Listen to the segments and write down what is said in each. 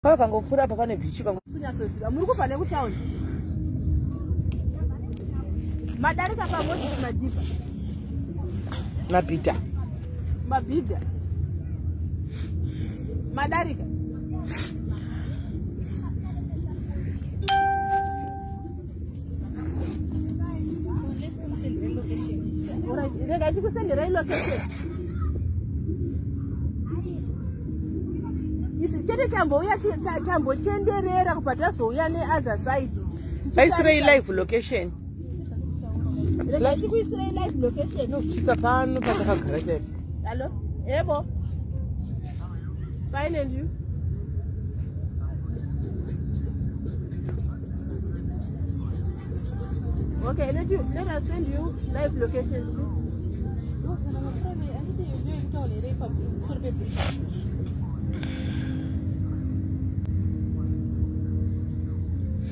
Papa ngopfura apa pane bichi pangu. Kunyasoziva muri kubva nekutauni. Madarika pamodzi majipa. Mabhidha. Mabhidha. Madarika. Alright, rega chikusendera location. Isi chete chambouya chambochenderera kubva tazouya neother side. Vaisirai live location. Rega chikuisirai live location. No, chika pano patakagara chaipo. Hello? Ebo? Fine and you? Okay, let us send you live location, please.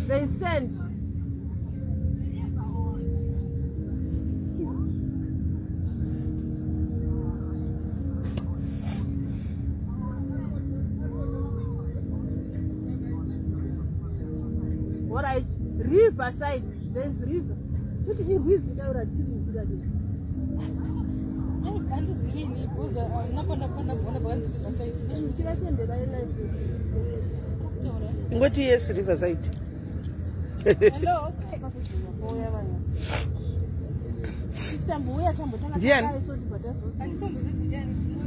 They send. All right, riverside. There's river. What is this without a ceiling? What is riverside? Hello.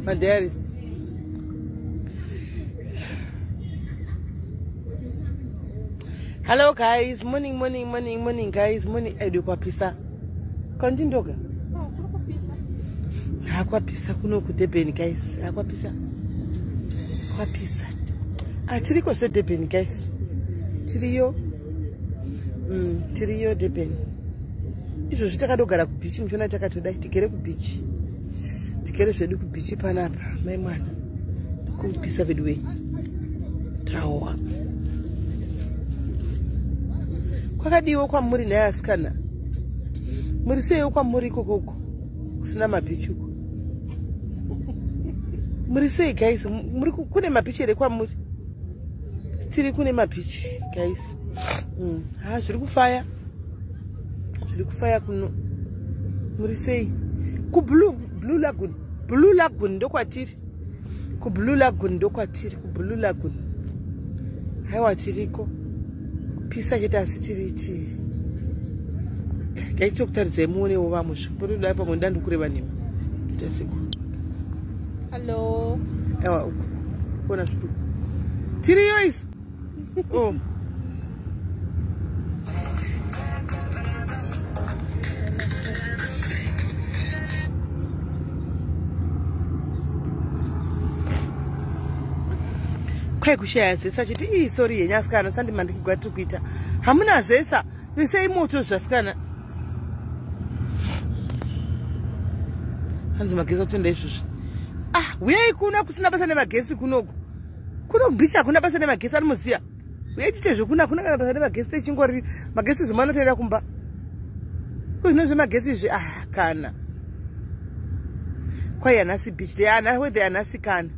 My dad is. Hello guys, morning guys, morning. Ndakapiswa. Kontindoka. Ndakapiswa kuno kuDurban guys. Ndakapiswa. Ndakapiswa. Tiriko Durban guys. Tiriyo Durban. Izvo zvitakadogara kubeach muchona takatoda tikere kubeach. Tikere zvedu kubeach panapa. Mai mwana. Kupisa vedwe. Tawa. Kwakadiwo kwamuri neasikana. Muri sei kwamuri kokoko. Kusina mabichi uko. Muri sei guys, muri kune mabichi ere kwamuri. Tiri kune mabichi guys. Zviri kufaya. Zviri kufaya kuno. Muri sei ku Blue Lagoon. Blue Lagoon ndokwatiri. Ku Blue Lagoon ndokwatiri. Ku Blue Lagoon. Haiwa tiriko. Pisa chete asi tiriti. Gaito kutaridza muonewo vamwe zvipuri dai pamwe ndandikureva nemi. Tasiku. Hello. Ewa uko. Kuona zvituku. Tiriyo isu. Oh. Kwai kushaya zesa chiti sorry yenyasikana sandi mandikigwa tiri kuita. Hamuna zesa visei moto zvasikana. Hanzi magesi atenda izvozvi. Uyai kuna kusina basa nemagesi kunoku. Kuno bicha hakuna basa nemagesi anomuziya. Uyai tite zvekuna kuna kana basa nemagesi techingori magesi zvimanotoenda kumba. Kuzvino zvemagesi izvi kana. Kwai anasi beach de whether anasikana.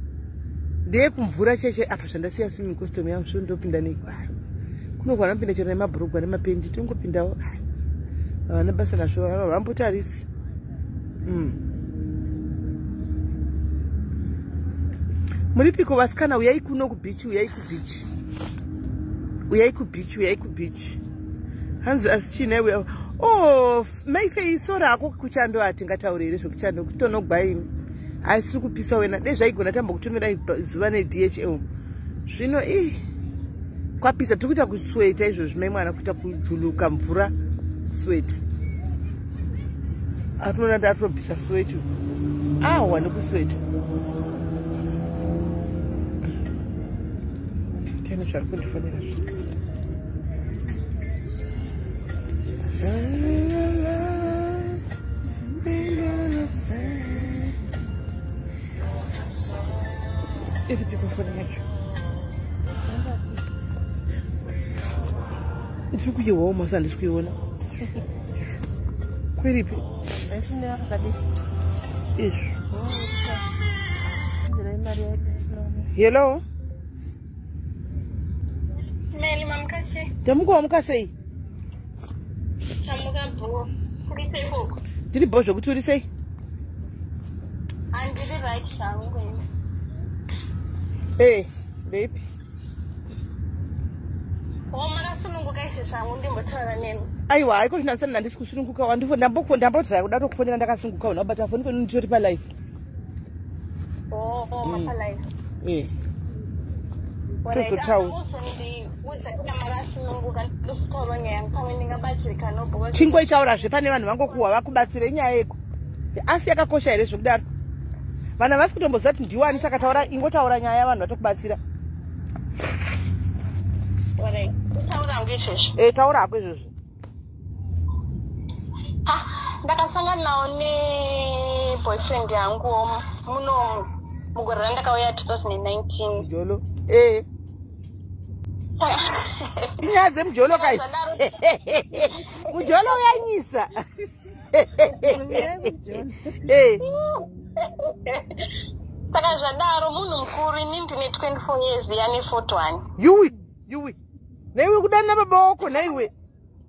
Ndeye kumvura cheche apa zvandasiya swimming costume yangu zvondopinda neko. Kuno kwanapinda chero nemabhurugwa nemapendi tongopindawo. Vana basa nazvo vambotarisi. Muripiko vasikana uyai kuno kubeach, uyai kubeach. Uyai kubeach, uyai kubeach. Hanzi asichine uya. Oh, maifei sora ako kuchando atingataurire zvokuchando kutonogwaini. Asi kupisa wena dezvaigona tamba kutumira zuva neDHL. Zvino kwapisa tukuita kusweta izvo zvimai mwana kuita kujuluka mvura sweta. Atunona ndatobvisa sweta. Wani kusweta. Tena zvari kundifonera zvo. Ele people for the next. Ndiri kuyewa almost and ndikuiona. Kweripi? Ndashinira pakadii. Izvo. Hello? Ndamuka sei? Chamuka bro. Kuri sei koko. Ndiri bho zvokuti uri sei? Andiri right shangu. Baby. Makasununguka izvi zvangu ndimbotaura nemi. Aiwa, haiko zvinansana ndisi kusununguka ndambotya kuda kufonera ndakasunguka unabata foni kwenu nditori palive. Mapalive. Chingwa ichaurazve pane vanhu vangokuhwa vakubatsire inyaya yeko. Asi yakakosha here zvokudaro. Vana vasi kutomboziva kuti ndiwani saka taura ingotaura nyaya yavanhu vatokubatsira. Taura hako izvozvo. Ndakasangana nawo neboyfriend yangu muno mugore randakauya 2019. Mujolo. Inyaya dzemujolo kai. Mujolo uyanyisa. Saka zvadaro munhu mukuru ini ndine 24 years yani 41. Yuwi. Naiwe kudana baba wako naiwe.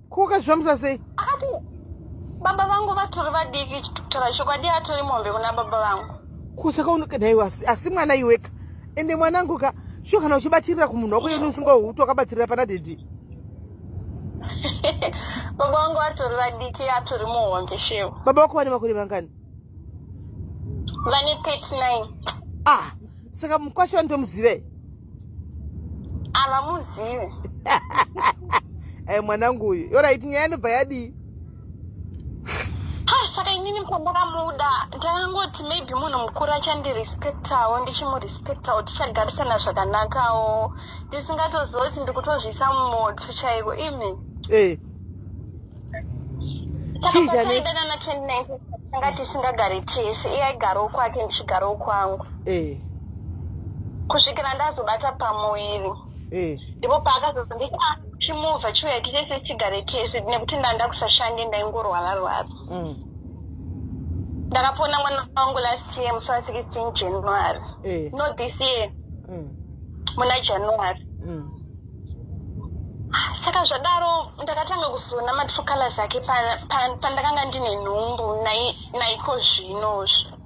Kokazvamisa sei? Akati baba vangu vatori vadiki chitaura chokwadi atori mombe kuna baba vangu. Kusaka unoka naiwe asi mwana iweka. Ende mwanangu ka sho kana uchibatirira kumunhu wako yenu usingahutu wakabatirira pana dedi. Baba vangu vatori vadiki atori muhombe shewo. Baba wako vane makore mangani? Vane 39. Saka mukwacho ndomuzive. Avamuzive. Mwanangu uyu. Alright, nyaya inobva yadii? Saka inini pandakamuda ndakangoti maybe munhu mukuru achandirespectawo ndichimurespectawo tichagarisana zvakanakawo ndisingatoziva kuti ndikutozvisa mumoto chaiko imi. Saka pataidanana 2019 tanga tisingagari tese iye aigarawo kwake ndichigarawo kwangu. Kusvikira ndazobata pamuviri. Ndipo paakazozonditi chimovha chiuya tese tigare tese nekuti ndanda kusashande ndaingorwara. Ndakapona mwana wangu last year musi wa16 January. Not this year. Muna January. Saka zvadaro ndakatanga kuzoona matrue colors ake pandakanga ndine nhumbu naiko zvinozvo.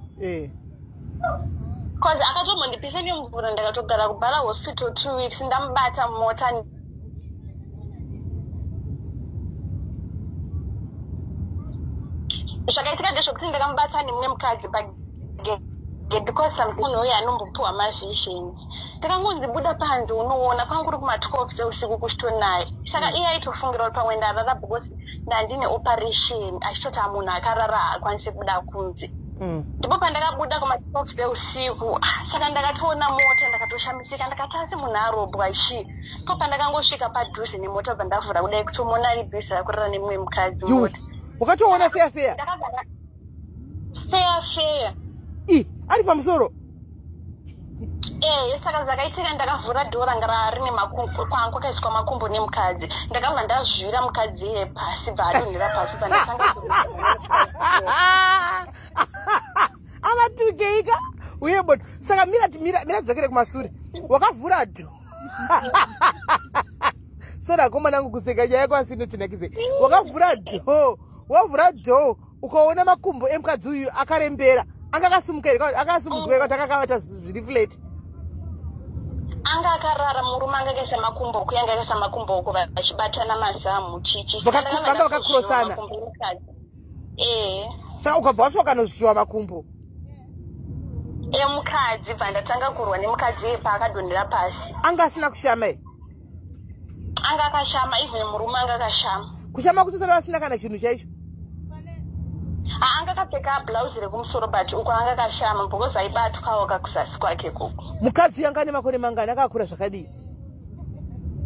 Cause akatombondipisa nemvura ndakatogara kubhara hospital 2 weeks ndamubata mota. Zvakaitika ndezvokuti ndakamubata nemumwe mukadzi because munhu uyu anombopiwa mavisions. Ndakangonzi buda panze unoona kwanguri kuma-12 dzeusiku kuchitonaye. Saka iye aitofungira kuti pamwe ndarara because ndandine operation achitoti munhu akarara haakwanisi kubuda kunze. Ndipo pandakabuda kuma-12 dzeusiku saka ndakatoona mota ndakatoshamisika ndakati asi munhu arobwa chii. Po pandakangosvika padhuze nemota pandavhura kudai kutomona ari bhisi rakurara nemumwe mukadzi mota. Wakatoona fair? Fair. Ari pamusoro? Saka zvakaitika ndakavhura dhora ranga rine makumbo kwangu kaiswa makumbo nemukadzi. Ndakabva ndazvira mukadzi iye pasi bvaadonhera pasi pandatanga amatukeika uye bodo. Saka mira dzakere kumasure wakavhura dho. Sora komanangu kuseka nyaya yako asinotinakise. Wavhura dho ukaona makumbo emukadzi uyu akarembera. Akasimudzwa kuti akakavata zviri flat. Anga akarara murume angakaisa makumbo kuyanga akaisa makumbo uko vachibatana mazamu chichi. Vanga vakakurosana. Saka ukabva wasvika kanozviwa makumbo. Mukadzi bva ndatanga kurwa nemukadzi iye paakadonhera pasi. Anga asina kushama here? Anga akashama, even murume anga akashama. Kushama kutosara vasina kana chinhu chaicho? Anga akapfeka blouse rekumusoro but uko anga akashama because aibatwawo kakusasi kwake koko. Mukadzi yanga ane makore mangani akakura zvakadii?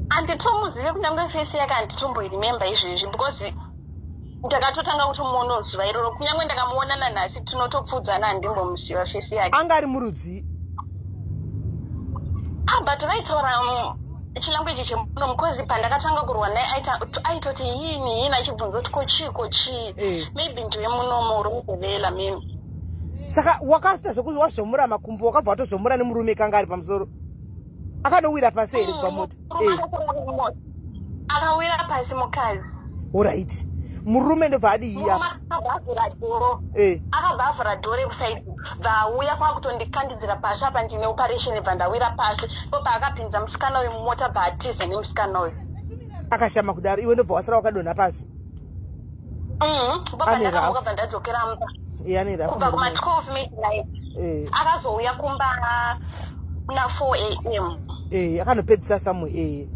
Anditomuzive kunyange face yake anditomboiremember izvezvi because ndakatotanga kuti muono zuva iroro kunyange ndakamuona nanhasi tinotopfudzana handimbomuziva face yake. Anga ari murudzi? But vaitaura chilanguage chemuno mukozi pandakatanga kurwa naye aitoti yini achibvunza kuti kochii maybe ndiwe munomo uri kugovela mimi. Saka wakaita zvokuti wazvomura makumbo wakabva watozvomura nemurume kanga ari pamusoro akadowira pasi here kubva mota? akawira pasi mukadzi. Alright. Murume ndobva adiya. Akabvavhura dhore kusaidi. Vauya kwakutondikandidzira pasi apa ndine operation bva ndawira pasi. Popa akapinza musikana uyu mumota bva atiza nemusikana uyu. Akashama kudaro iwe ndobva wasara wakadonha pasi. Popa ndakamuka bva ndadzokera mumba. Kubva kuma 12 midnight. Akazouya kumba na 4 AM. Akanopedzisa samwe.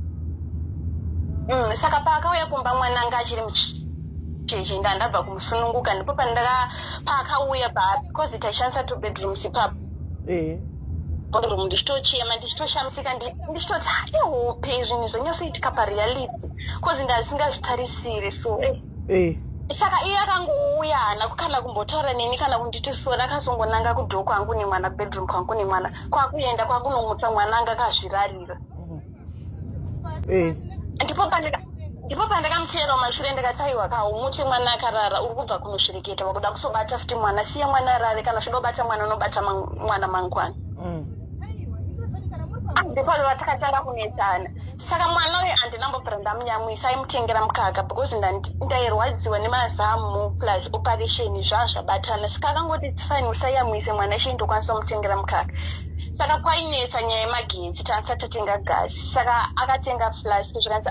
Saka paakauya kumba mwananga achiri mucheche ndandabva kumusununguka ndipo paakauya because taishandisa 2 bedrooms ipapo. Bedroom ndichitochema ndichitoshamisika ndichitoti ihope zvinhu zvonyasoitika pareality because ndasingazvitarisiri so saka iye akangouya haana kana kumbotaura neni kana kunditi sora akazongonanga kudhoo kwangu nemwana bedroom kwangu nemwana kwakuenda kwakunomutsa mwana anga akazvirarira. Ndipo pandakamuteera mumashure ndikati aiwa kaumuche mwana akarara uri kubva kunosvireketa wakuda kusobata futi mwana siya mwana arare kana zvidobata mwana unobata mwana mangwana. Ndipo takatanga kunetsana saka mwana uyu handinambopera ndamunyamwisa aimutengera mukaka because ndairwadziwa nemazamu plus operation zvazvabatana saka akangoti it's fine usayamwise mwana ishe ndokwanisa kumutengera mukaka. Saka kwainetsa nyaya yemagetsi tansati tatenga gasi saka akatenga flask zvikanzi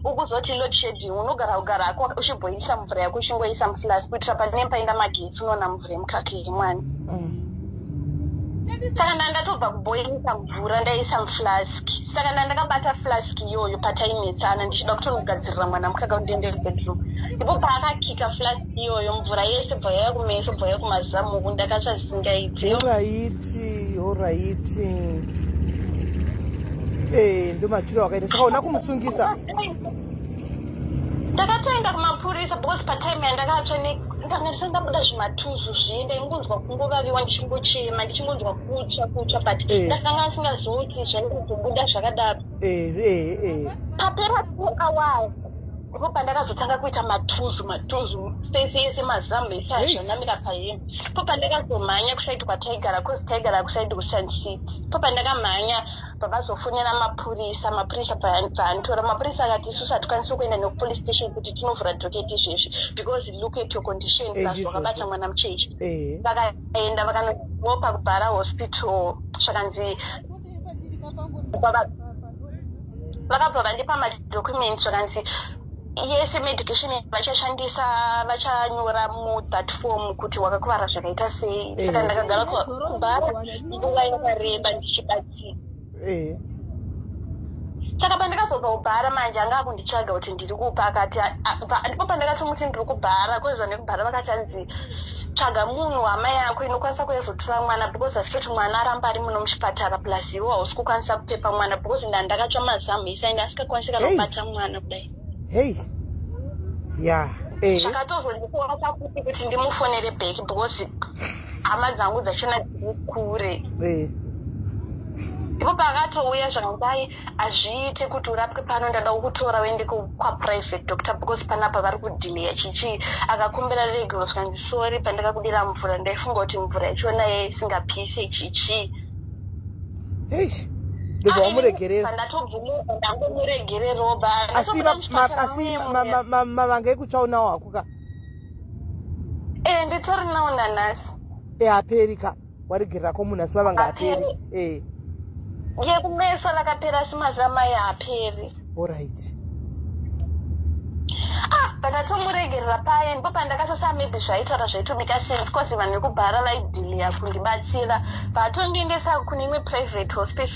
ukuzoti load shedding unogara ako uchibhoilisa mvura yako uchingoisa muflask kuitira pane paenda magetsi unoona mvura yemukaka yemwana. Saka ndatobva kuboilisa mvura ndaisa muflask saka ndakabata flask iyoyo patainetsana ndichida kutonogadzirira mwana mukaka undiendere bedroom. Ndipo paakakika flask iyoyo mvura yese bva yaya kumeso bva yaya kumazamu ndakatsva zvisingaiti. Alright. Ndomachiro wakaita saka una kumusungisa. Ndakatoenda kumapurisa because patime yandakatsva ndanga ndisandabuda zvimatuzu zvienda ingonzwa kungovaviwa ndichingochema ndichingonzwa kutsva but ndakanga ndisingazoti zvaikuzobuda zvakadaro. Papera 2 hours ndipo pandakazotanga kuita matuzu fesi yese mazamu ese azvanamira pahema. Po pandakazomhanya kusaidi kwataigara cause taigara kusaidi kuSun City. Po pandakamhanya pavazofonera mapurisa bvaanitora mapurisa akati isusu hatikwanisi kuenda nekupolice station kuti tinovhura doketi izvezvi because look at your condition plus wakabata mwana mucheche. Vakaenda vakanopa kubhara hospital zvakanzi vakabva vandipa madocuments zvakanzi yese medication vachashandisa vachanyora muplatform kuti wakakuvara zvakaita sei. Saka ndakagara kubhara nguva yakareba ndichibatsira. Saka pandakazobva kubhara manje anga akunditsvaga kuti ndiri kupa akati ndipo pandakatomuti ndiri kubhara kwezva nekubhara vakati hanzi tsvaga munhu hama yako inokwanisa kuzotora mwana because azvitoti mwana aramba ari muno muchipatara plus iwo hausi kukwanisa kupepa mwana because ndandakatsva mazamu isaini asikakwanisi kana kubata mwana kudai. Zvakatozondikuona kuti ndimufonere back because hama dzangu dzachona dziri kure. Ndipo pakatouya zvakanzi hazviite kuti urapwe pano ndada kukutora uende kwaprivate doctor because panapa vari kudhileya chichi. Akakumbira reglo zvikanzi sorry pandakakudira mvura ndaifunga kuti mvura yachona yaisingapise chichi. Ndobva wamuregerera. Ndatobvumuka ndangomuregereroba. Asi mavanga ekutsvaona wako ka? Nditori nawo nanasi. Haperi ka? Waregerera ko munhu asi mavanga haperi. Yekumeso lakapera simazama yaaperi. Alright. Pandatomuregerera paya ndipo pandakatosa maybe zvaitaura zvaitomika sense cause vanhu vekubhara vaidhileya kundibatsira vatondiendesa kune imwe private hospital.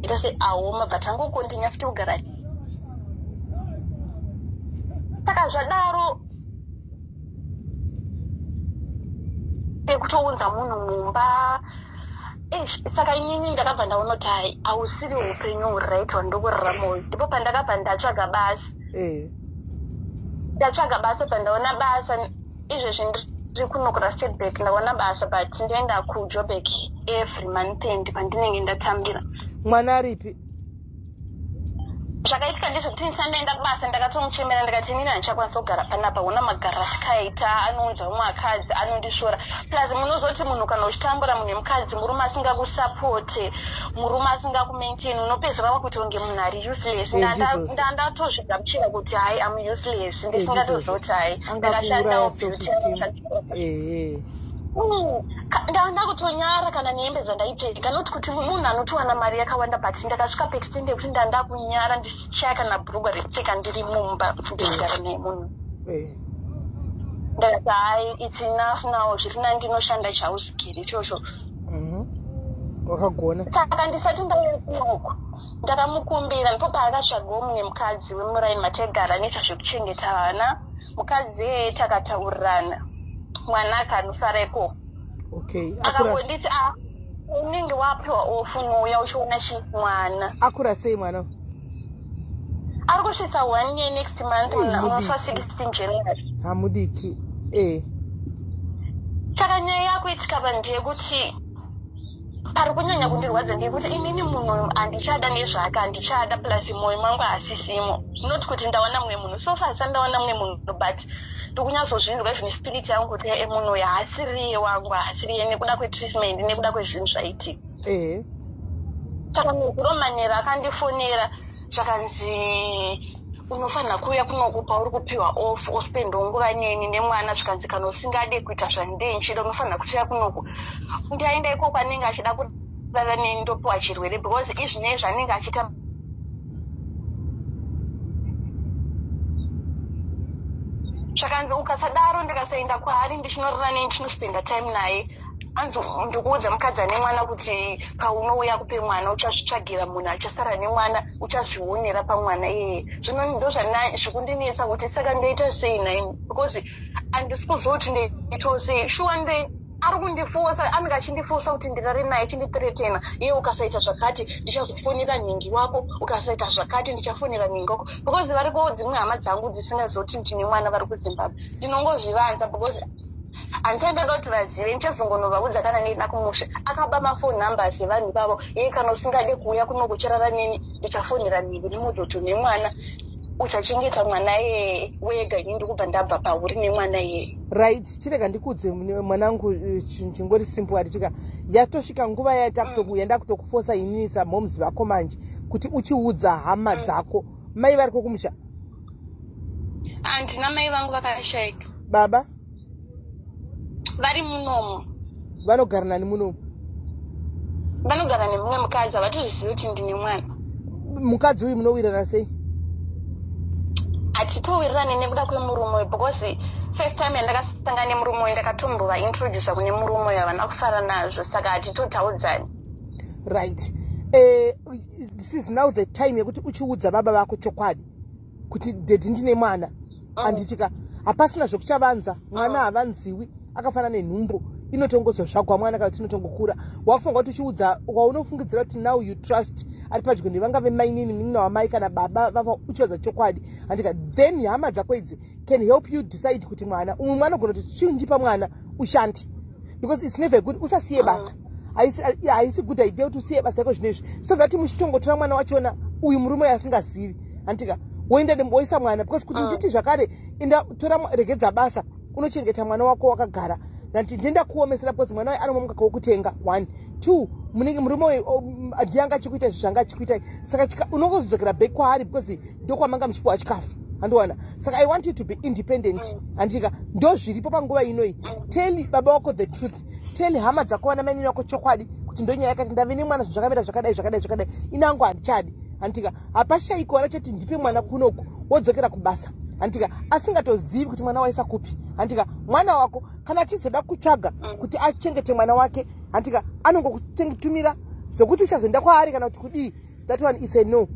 Ita se aoma vatangokontinya futi kugara. Saka zvadaro ekutounza munhu mumba. Saka inini ndakabva ndaona kuti hai hausiri upenyu huraitwa ndokurarama uyu. Ndipo pandakabva ndatsvaga basa. Ndatsvaga basa pandaona basa izvezvi ndiri kunokura State Bank ndaona basa but ndoenda kuJoburg every month end pandinenge ndatambira. Mwana aripi? zvakaitika ndezvekuti ndisandaenda kubasa ndakatomuchemera ndikati inini handichakwanisa kugara panapa una magara atikaita anounzwa mumwe akadzi anondishora plus munozoti munhu kana uchitambura munhu mukadzi murume asingakusapote murume asingakumaintain unopedzera wakuti unge munhu ari useless ndatozvigamuchira kuti hai am useless ndisingatozoti hai ndakashandawo beauty ndanda kutonyara kana nehembe dzandaipfeka noti kuti munhu anotowana mari yakawanda but ndakasvika paextende yekuti ndanda kunyara ndisichaya kana bhurugwa rekupfeka ndiri mumba ndikugara nemunhu ndakati hai its enough now zviri nandinoshanda chauzigiri ichocho wakagona saka ndisati ndauya kunoko ndakamukumbira ndipo paakatsvagawo mumwe mukadzi wemuraini mategara neita zvekuchengeta vana mukadzi iyeye takataurirana mwana akanosara ikoko akangonditi unenge wapiwa ofu nouya uchiona chimwana akura sei mwana ari kusvitsa 1 year next month unosva 16 January hamudiki saka nyaya yakuitika pa ndeyekuti pari kunyanya kundirwadza ndeyekuti inini munhu handichada nezvake handichada plus mwoyo mangu hasisimo not kuti ndawana mumwe munhu so far sandawana mumwe munhu but ndikunyazozvinzwa zvine spirit yangu kuti munhu uyu haasiriye wangu haasiriye nekuda kwetreatment nekuda kwezvinhu zvaitika saka muguromanera akandifonera zvakanzi unofanira kuuya kunokupa uri kupiwa off ospendawo nguva neni nemwana zvikanzi kana usingade kuita zvandinchida unofanira kuchiya kunoku ndiaenda ikoko anenge achida kurara neni ndopiwa chirwere because izvinei zvanenge achiita zvakanzi ukasadaro ndikasaenda kwaari ndichinorara neni ndinospenda time naye anzi ndikuudza mukadzi ane mwana kuti paunouya kupe mwana uchazvitsvagira munhu achasara nemwana uchazvionera pamwana iyeye zvino ndo zvikundinetsa kuti saka ndoita sei naini because handisi kuzoti ndoitawo sei shuwa ari kundifosa anenge achindifosa kuti ndirare naye chinditiretena iye ukasaita zvakati ndichazofonera nhingi wako ukasaita zvakati ndichafonera nhingi wako because varipo dzimwe hama dzangu dzisingazoti ndine mwana vari kuzimbabwe ndinongozvivanza because handitendada kuti vazive ndichazongonovaudza kana ndina kumusha akaba mafoni numbers evanhu ivavo iye kana usingade kuuya kuno kuchirara neni ndichafonera nhingi nemuzoto nemwana uchachengeta mwana iye wega ini ndikubva ndabva pauri nemwana iye right chirega ndikudze mwanangu chingori simple atichika yatosvika nguva yenda kutokufosa inini samhomes vako manje kuti uchiudza hama dzako mai vari kokumusha handina mai vangu vakashayika baba vari munomo vanogara nani munomo vanogara nemumwe mukadzi havatozvizivi kuti ndine mwana mukadzi uyu munowirirana sei hatitowirirane nekuda kwemurume because first time yandakasangana nemurume uyu ndakatombova introduce kune murume uyu havana kufara nazvo saka hatitotaudzani right this is now the time yekuti uchiudza baba vako chokwadi kuti dedi ndine mwana handitika hapasina zvokuchavanza mwana havanziwi akafanana nenhumbu inotongozozvagwa mwana kana kuti inotongokura wakufunga kuti uchiudza waunofungidzira kuti now you trust ari padyo nevangave mainini nin'ina wamai kana baba vava uchiudza chokwadi handika then hama dzako idzi can help you decide kuti mwana umwe mwana ugona kuti chindipa mwana ushandi because it's never good usasiye basa haisi good idea kuti usiye basa yako zvinezvi so that muchitongotora mwana wachona uyu murume asingazivi handika woisa mwana because kuti nditi zvakare enda tora regedza basa unochengeta mwana wako wakagara nati ndenda kuomesera because mwana waye anomamukaka wokutenga 1 2 munenge murume uyu ndianga achikuita zvanga achikuita saka unongozodzokera back kwaari because ndokwamanga muchipiwa chikafu handiwana saka I want you to be independent handika ndo zviripo panguva inoi tell baba wako the truth tell hama dzako vana mainini wako chokwadi kuti ndonyaya yakati ndave nemwana zvakamira zvakadai inangu handichadi handika hapashayiko wana cheti ndipe mwana kunoku wodzokera kubasa handika asingatozivi kuti mwana waisa kupi handika mwana wako kana achizoda kutsvaga kuti achengete mwana wake handika anongokutumira zvokuti uchazoenda kwaari kana kuti kudii that one is a no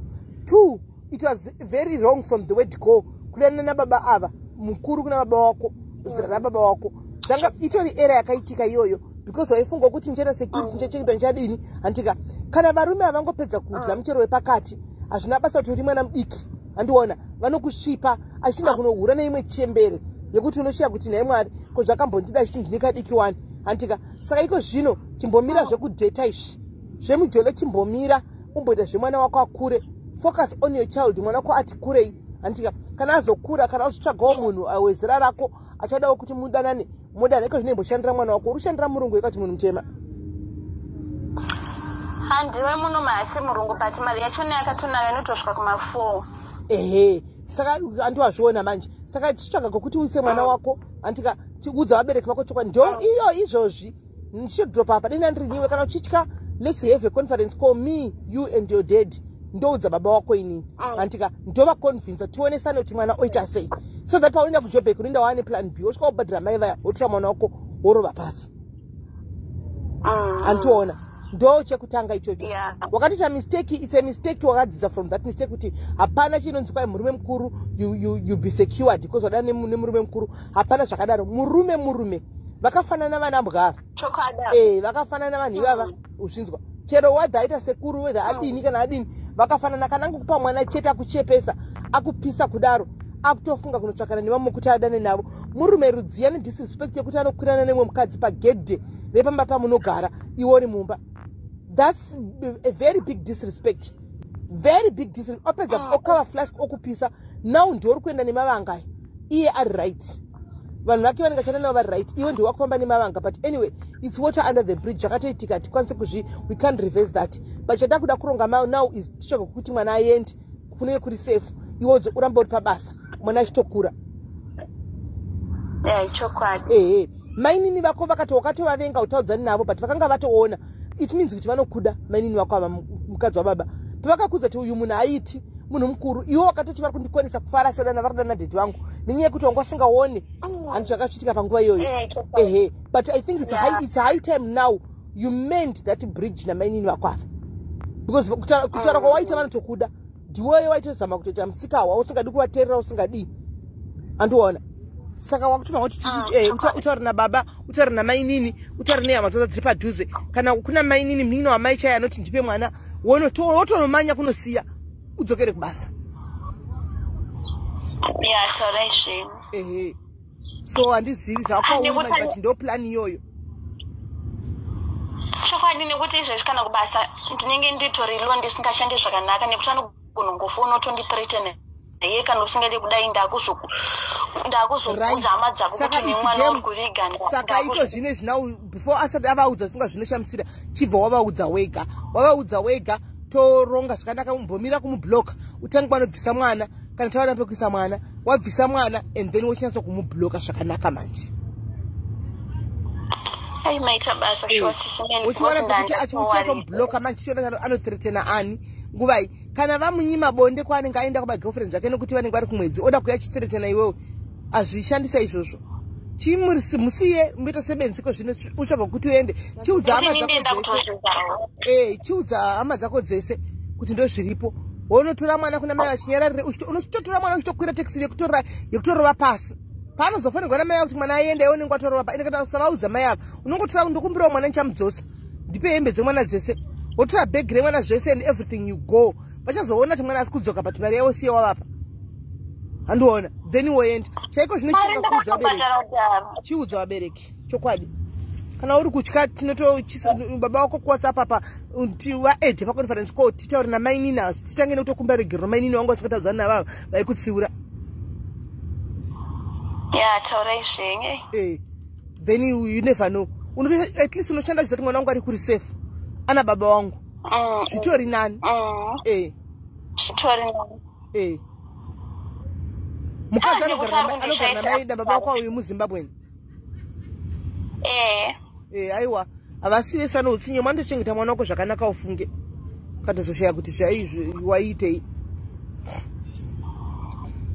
2 it was very wrong from the word go kudana nababa ava mukuru kuna baba wako zira rababa wako zvanga itori era yakaitika iyoyo because waifunga kuti njera security nchachengeta nchadini handika kana varume havangopedza kudya muchero wepakati hazvina basa kuti uri mwana mudiki handiona vanokusvipa achitinda kunohura neimwe chembere yekuti unoshiya kuti naye mwari ko zvakambondida chiti ndine kadiki 1 handika saka iko zvino chimbomira zvekudheta izvi zvemujolo chimbomira umboita zvemwana wako akure focus on your child. Mwana wako ati kurei. Antika kana azokura kana utsvaga munhu wezera rako achadawo kuti mudanane iko zvinembo shandira mwana wako urushandira murungu yakati munhu mutema. Handiwe muno masi murungu but mali yacho neyakatonaka inotosvika kuma4. Saka andiwazviona manje. Saka tichitsvaga kokuti uise mwana wako antika tiudza vabereki vako chokwadi ndo iyo izvozvi ndichodropa apa deni andiriwe kana uchitya. Let's have a conference, call me, you and your dad. Ndoudza baba wako ini. Antika ndova convince tionesane kuti mwana oita sei. So that pauenda kujobe kurinda wane plan B. Osvika ubhadhira mai vaya wotora mwana wako worova pasi. Antiona. Ndo chekutanga ichocho. Wakati mistake, it's a mistake wakadzidza from that mistake kuti hapana chinonzi kwai murume mukuru you be secured because wadane murume mukuru hapana zvakadaro. Murume vakafanana vana mbwara. Vakafanana vanhu ivava uzvinzwa. Chero wadhaita sekuru whether adini kana adini vakafanana kana ngokupa mwana chete akuchepesa akupisa kudaro akutofunga kunotsvakana nevamwe kuti adane navo. Murume rudziya nedisrespect yekuti anokwirana nemwe mukadzi pagedhe repamba pamunogara iwo uri mumba. That's a very big disrespect. Very big disrespect. Opedza okava flask okupisa now ndiwo uri kuenda nemavanga iye ari right. Vanhu vake vanenge chana navo vari right. Iwe ndiwo wakufamba nemavanga but anyway it's water under the bridge. Zvakatoitika tikwanise we can't reverse that. But chada kuda kuronga now is tichoka kuti mwana aende kunenge kuri safe. Iwodzo uramba uri pabasa mwana achitokura. Chokwadi. Mainini vako vakatovavenga utaudzani navo but vakanga vatoona it means kuti vanokuda mainini vako ava mukadzi wababa. Pavakakuudza kuti uyu munhu aiti munhu mukuru iwo wakatoti vari kundikwanisa kufara sedana varida nadhedhi vangu nenyaya yekuti wanga usingaone handu zvakachitika panguva iyoyo. But I think it's high time now you mend that bridge namainini vako ava because kutaura kwawaita vanotokuda ndiweyo waitozama kutoita musikawa usingadi kuvateerera usingadi andiona. Saka wakutuma kuti utauri nababa utauri namainini utauri nehama dzose dziri padhuze kana kuna mainini munini wamai chaiye anoti ndipe mwana wotonomanya kunosiya udzokere kubasa. Taurai zvinhu. So handizivi zvakauma but ndo plan iyoyo. Chokwadi nekuti izvezvi kana kubasa ndinenge nditorilo ndisingashande zvakanaka nekuti anogona ngofona otondithreaten iye kana usingadi kudai ndakuzobvunza hama dzako kuti nemwana uri kuviga. Saka iko zvine zvinau before asati avaudza funga zvinoshamisira chibva wavaudza wega toronga zvakanaka umbomira kumubloka utange vanobvisa mwana kana tawana pekuisa mwana wabvisa mwana and then wochinatsa kumubloka zvakanaka manje. Maita basa uchiwana pekuti achimuchatomubloka manje tichiona anothreatena ani nguvai kana vamunyima bonde kwaanenge aenda kumagirlfriends ake nekuti vanenge vari kumwedzi oda kuya achithreatena iwewe azvishandisa izvozvo. Musiye muita sebenziko zvino utsvaga kuti uende chiudza hama dzako dzese kuti ndo zviripo. Unotora mwana kuna mai achinyararire unototora mwana uchitokwira taxi yekutorova pasi paanozofanirwa namai kuti mwana aende aonenge atorova pa ende kana usavaudza mai ava unongotora ndokumbirawo mwana nichamudzosa ndipe hembe dzemwana dzese wotora bhegi remwana zvese and everything you go vachazoona kuti mwana asi kudzoka but mari yavo siye wavapa handiona then woenda chaiko zvino chiudza vabereki chokwadi kana uri kutya baba wako kuwhatsapp apa vaedhe paconference call titauri namainini avo titange nekutokumba regero mainini wangu vasikataudzana navava vaikutsiura. Taurai zvenye. Then you never know. At least unoshanda kuti mwana wangu ari kuri safe ana baba wangu zvitori nani. Zvitori nani. Mukadzi anogara namai nababa wako uyu muZimbabwe. Aiwa havasive sana utsinye mandochengeta mwana wako zvakanaka ufunge katozoshaya kuti zvaizvi waitei.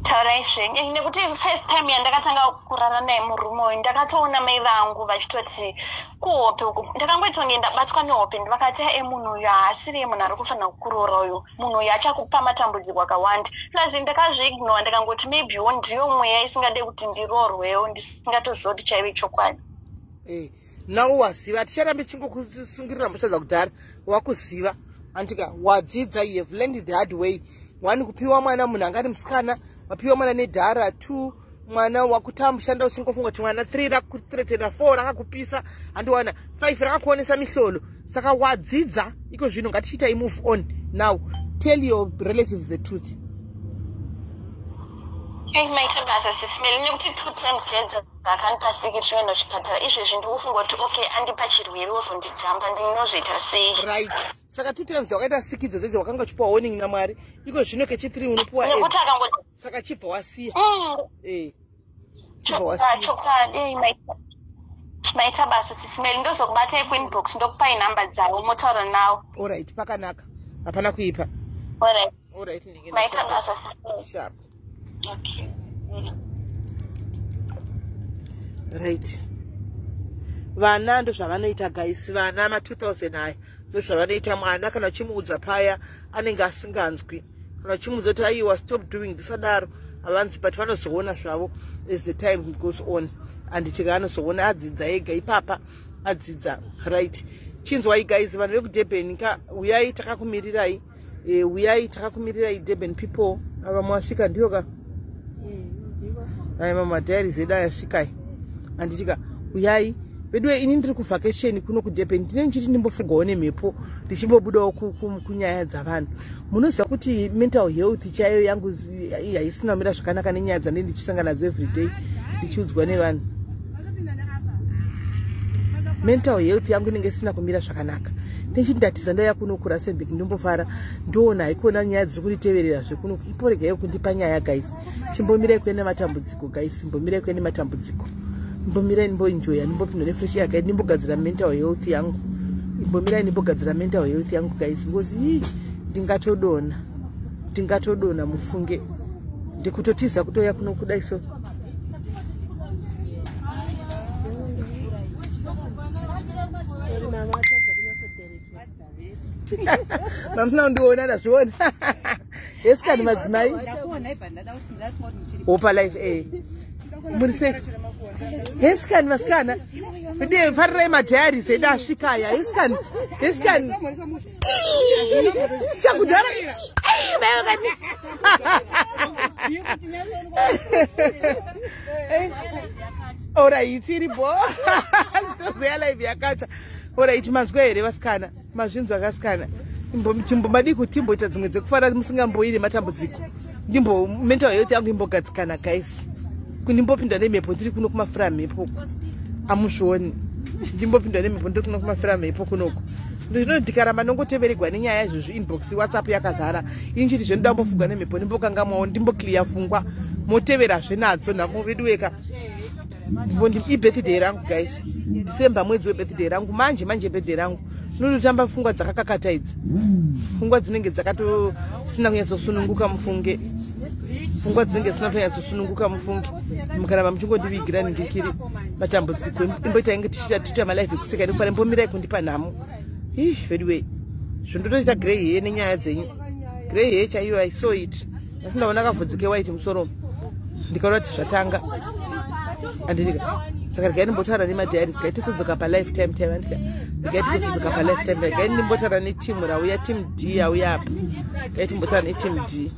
Taurai zvenye nekuti first time yandakatanga kurara naye murume uyu ndakatoona mai vangu vachitoti kuhope uku ndakangoitonge ndabatwa nehope ndivakati munhu uyu haasiri munhu ari kufanira kukurora uyu munhu uyu achakupa matambudziko akawanda plus ndakazviignora ndakangoti maybewo ndiyo mweya isingade kuti ndirorwewo ndisingatoziva kuti chaive chokwadi. Nawo waziva ticharambe chingokusungirira mbosha dzakudhara wakuziva antika wadzidza you have learned the hard way. One kupiwa mwana munhu angari musikana wapiwa mwana nedhara 2 mwana wakutambushanda usingofunga kuti mwana 3 rakuthreatena 4 rakakupisa handiwana 5 rakakuonesa mihlolo saka wadzidza iko zvino ngatichiita move on now tell your relatives the truth. Maita basa SIS MELLY nekuti 2 times yedza akanipasikitrwa ndochipatara izvezvi ndikufunga kuti okay andipa chirwere ozonditamba ndinozviita sei. Right. Saka 2 times wakaita sikidzo dzedze wakanga uchipuwa warning naMwari. Iko zvino kechi3 unopuwa nekuti akangoti saka chibva wasiya. Chokwadi maita basa SIS MELLY ndozokubatai kuinbox ndokupai namba dzavo motaura nawo. Alright, pakanaka. Hapana kuipa. Alright, ndinge maita basa sharp. Okay. Right. Vana ndo zvavanoita guys, vana ma 2000 aya ndo zvavanoita. Mwana kana uchimuudza paya anenge asinganzwi, kana uchimuudza kuti aiwa stop doing this adaro avanzi, but vanozoona zvavo as the time goes on, and tikanozoona adzidza ega ipapa adzidza. Right. Chinzwai guys, vanhu vekudurban ka uyai takakumirirai, uyai takakumirirai Durban people. Ava mwasvika ndiyo ka mama diary zedu ayasvikai anditika uyai vedwe ini ndiri kuvhakesheni kuno kuDurban. Ndine nchiti ndimbofungawo nemhepo ndichimbobudawo kunyaya dzavanhu. Munoziva kuti mental health chaiyo yangu haisina kumira zvakanaka nenyaya dzandine ndichisangana nadzo everyday ndichiudzwa nevanhu. Mental health yangu inenge isina kumira zvakanaka. Ndechiti ndatiza ndauya kuno kuRustenburg ndombofara ndoona haikona nyaya dziri kunditeverera zvekuno iporegayo kundipa nyaya guys. Chimbomirai kuenda matambudziko guys, chimbomirai kuenda matambudziko. Imbomirai nimboenjoya, nimbopinda nefresh air guide, nimbogadzira mental health yangu. Imbomirai nimbogadzira mental health yangu guys, because ndingatodona mufunge ndikutotiza kutoya kuno kudai so. Mamsina ndiona ndazviona. Yes kan madzimai. Opa life Murise. Yes kan maskana. Ndi farre ma diary zeda ashikaya. Yes kan. Chakudara. Ora itiri bo. Tozela ivyakata. Ora ichimanzwa here vasikana. Mazvinzwa akasikana. Chimbomadi kuti imboita dzimwe dzekufara musingamboiri matambudziko. Ndimbo mental health yangu imbogadzikana guys. Kundimbopinda nemhepo ndiri kuno kumafura mhepo. Amuzvioni. Ndimbopinda nemhepo ndiri kuno kumafura mhepo kunoko. Ndino ndikaramba nongoteveregwa nenyaya yazvo inbox WhatsApp yakazara. Inchiti zvinoda kumbofuga nemhepo ndimbokangamwawo ndimboclear fungwa. Moteverazve nadzo nhamo vedu weka. Ndi birthday rangu guys. December mwezi webirthday rangu manje birthday rangu. Nodotamba fungwa dzakakakata idzi. Fungwa dzinenge dzakatosina kunyatsosununguka mufunge. Fungwa dzinenge dzisina kunyatsosununguka mufunge. Mukaramba muchingondivigira ndikiri matambudziko. Imboita inge tichita malife kuseka ndifane mbomirai kundipa nhamo. Anyway. Zvondotoita grey hair nenyaya dzenyu. Grey hair chaiyo I saw it. Asindaona kavhudzike white musoro. Ndikaona kuti zvatanga. Andika saka regai ndimbotaura nemadiaries kai tisodzoka palifetime time andika regai tisodzoka palifetime regai ndimbotaura neteam rauya team D auya apa regai timbotaura neteam D.